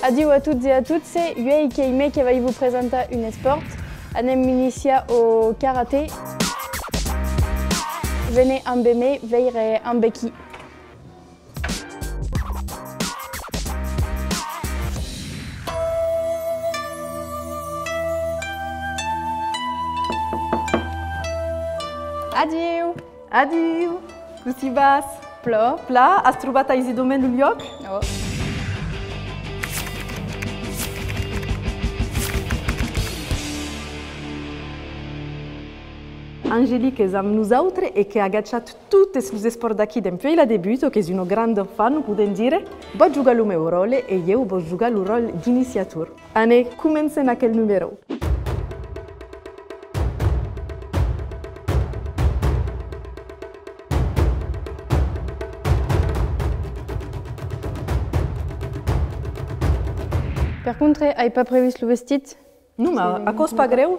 Adieu à toutes et à toutes, c'est Yue Ikeime qui va vous présenter une sport. Anem inicia au karaté. Venez en beme, veille en beki. Adieu. Adieu. Gusti bas. Pla. Pla. Has trobat aici domen un lloc? Oh. Angélique és amb nosaltres e que ha agachat tots els esports d'aquí d'empoi la debut, que és una grande fan, podem dir. Vaig jugar el meu rol e jo vaig jugar el rol d'iniciator. Anem, comencem aquell número. Per contre, n'ai pas prévu le vestit? No, ma a cos pas greu.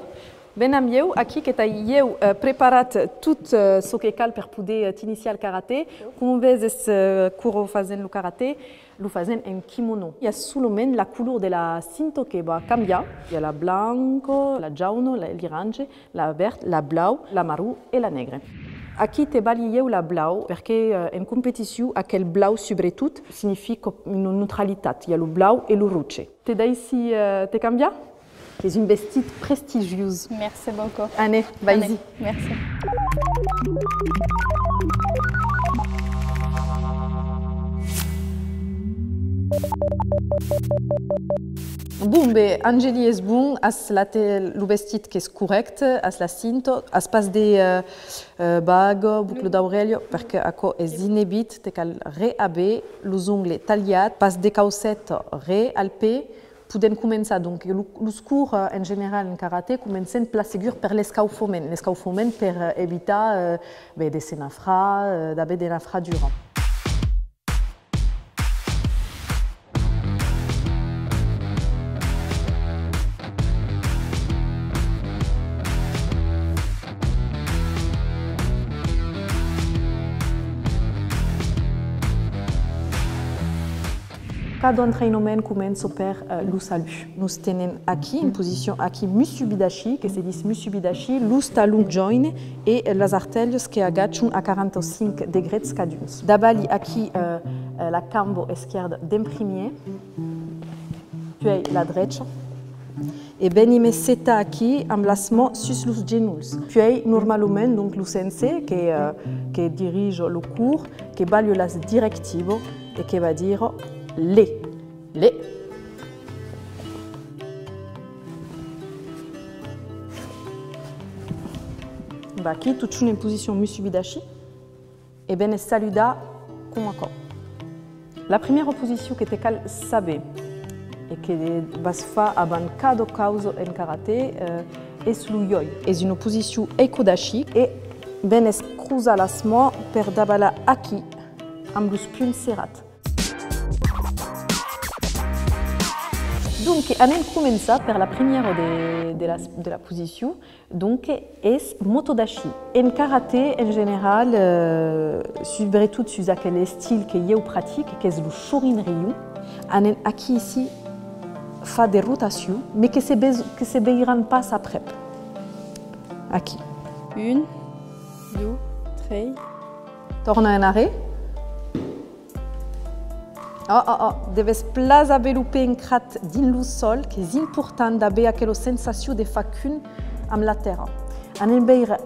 Ben amb eu, aquí que t'heu preparat tot el que cal per poder t'iniciar el karate. Com veies, el curs fazent el karate, lo fazent en kimono. Hi ha solament la color de la cinta que va canviar. Hi ha la blanco, la jaune, l'orange, la verd, la blau, la marró i la negra. Aquí te balieu la blau perquè en competició aquell blau sobretot significa una neutralitat. Hi ha el blau i el rouge. Te dai si te canvia? C'est une vestit prestigieuse. Merci beaucoup. Allez, vas-y. Merci. Bon, ben, Angélie est bon, as le vestit qui est correct, as la cinta, as pas des bagues, boucle d'oreille, parce que ako est inébit, te cal réhabé, les ongles taillés, pas des chaussettes réalpées. Podem començar, donc, els cours en general en karate comencen pla segur per l'escalfament. L'escalfament per evitar de nafrar, d'haver de nafradura. Cada entraînement commence par le salut. Nous tenons aquí, en position aquí, Musubidashi, que se dit Musubidashi, los talons joints et les artelles qui agachent à 45 degrés caduns. D'abord, aquí, la cambo esquerda d'imprimier, puis la droite. Et ben, seta aquí, emplacement sur les genoux. Puis, normalement, donc, le sensei qui dirige le cours, qui balle les directives et qui va dire les. Aqui, tout en position Musubidashi. Et bien, saluda comme accord. La première position que tu saber et que va se faire avant cada cause en karaté est le yoi. C'est une position Eikodashi et ben cruza las mains per dabala aquí amb los punys serrats. Donc, on commence par la première de la position, donc, est Motodashi. En karaté, en général, surtout sur quel style que je pratique, qui est le Shorin-ryu, on a aquí ici fait des rotations, mais que se veilleront pas après. Aquí. 1, 2, 3. Torna en arrêt. Deves placer un crat din le sol, que est important d'avoir aquella sensation de facune amb la terre. En beire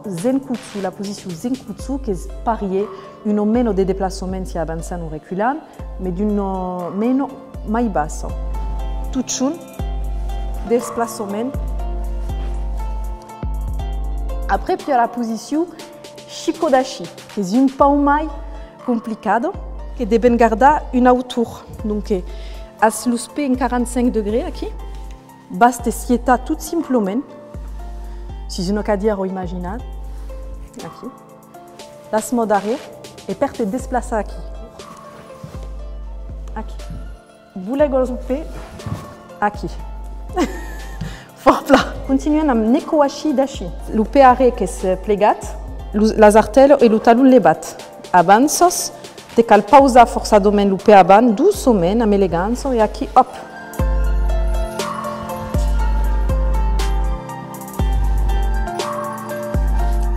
zenkutsu, la position zenkutsu, qui est parier, une meno de déplacement si avançant ou reculant, mais d'une meno mai bassa. Tout un déplacement. Après, puis la position shikodashi, qui est une pas mai complicado. Que devem garder une hauteur. Donc, as los pieds en 45 degrés ici, basta sieta tout simplement, si une cadière imaginable, ici, las mains d'arrière et per te déplacer ici. Ici. Boule golpe, ici. Fort plat. Continuons avec Nekoashi Dashi. Le pied arrêt qui se plégat, les artères et le talon les battent. Avanços. Te cal pausa forçadomen lupe aban, doucement, amb elegância, e aqui, hop.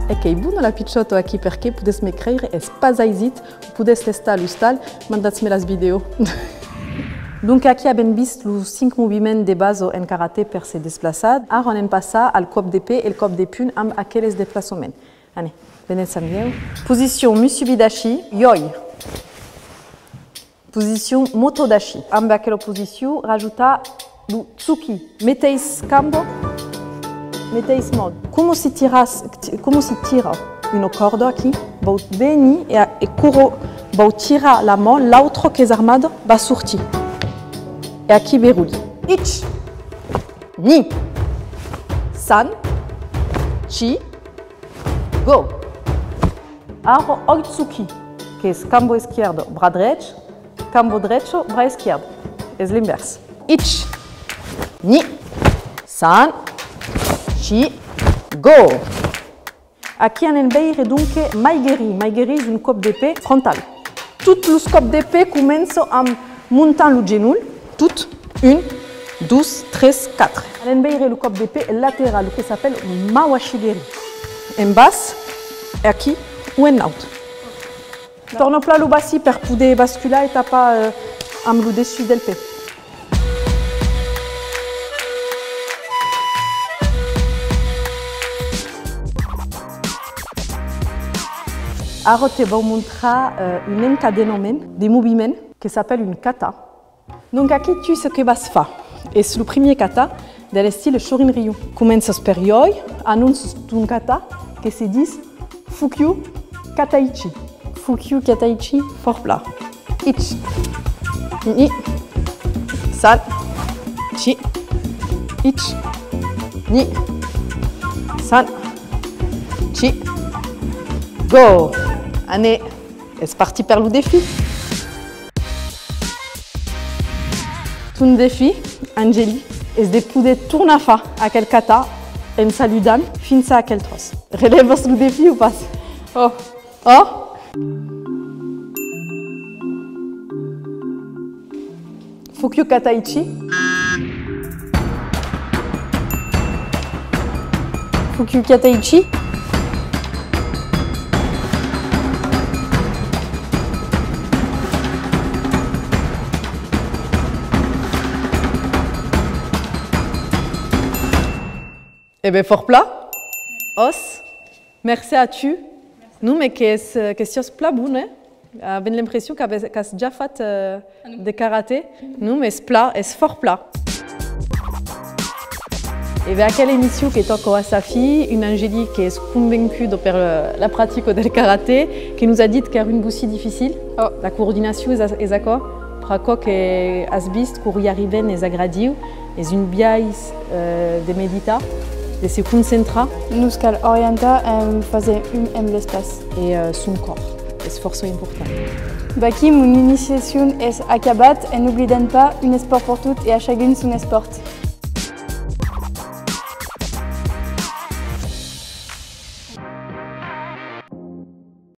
E che è buono la picciotto aqui perché puteți me creare espazaisit, puteți testa l'ustal, mandați-me las video. Donc aqui avem vist os 5 movimentos de base en karate per se desplaçar. Ara anem passar al cop de pé e el cop de puny amb aqueles desplaçaments. Allez, veneți amb eu. Position Musubidashi, yoi. Position Motodashi. Amb aquella posició rajouta lo tsuki. Meteis cambo, meteis mod. Como se tira una corda aqui, vau venir e curro, vau tirar la mão, l'altro que és armado va sortir. E aqui beruli. Ich, ni, san, chi, go. Aro oitsuki, que é cambo esquerdo, bra direito, cambo direito, bra esquerdo. É o inverso. Ich, ni, san, chi, go. Aqui on beire donc maigeri. Maigeri é cop d'épée frontal. Tous os copes d'épée começam a montar le genou. Toutes, 1, 2, 3, 4. On beire le cop d'épée latéral, que s'appelle mawashigeri. En bas, aqui ou en out. Torno plat le bassi per poder bascular et tapar amb le dessus del pé. Ara te vau mostrar un encadenament de moviments que s'appelle une kata. Donc aqui tu ce que vas faire. Et c'est le premier kata de style Shorin-ryu. Comences per yoi, annonce un kata que se dit Fukyu Kataichi. Fukyu Kataichi, fort plat. Ich, ni, san, chi, ich, ni, san, chi, go. Allez, c'est parti pour le défi. Tout défi, Angélie, est de pouvoir tourner à quel kata, en salutant, fin ça à quel trosse. Relève le défi ou pas? Oh, oh. Fukyu Kataichi. Fukyu Kataichi. Eh bien, fort plat. Os. Merci à tu. Nous, mais qu'est-ce que plat bon, hein? J'ai l'impression qu'elle a déjà fait de karaté. Nous, mais ce plat est fort plat. Et bien, à quelle émission qui est encore à sa fille, une Angélique qui est convaincue de faire la pratique du karaté, qui nous a dit qu'il y a une boussie difficile. Oh. La coordination est d'accord. Praco que asbist, pour y arriver, est agradiu, est une biaise de médita. De se concentrar. Nous cal orienta fazer l'espace. Et son corps. C'est forcément important. Baki, mon initiation est acabat et n'oubliez pas, un sport pour toutes et à chacune son sport.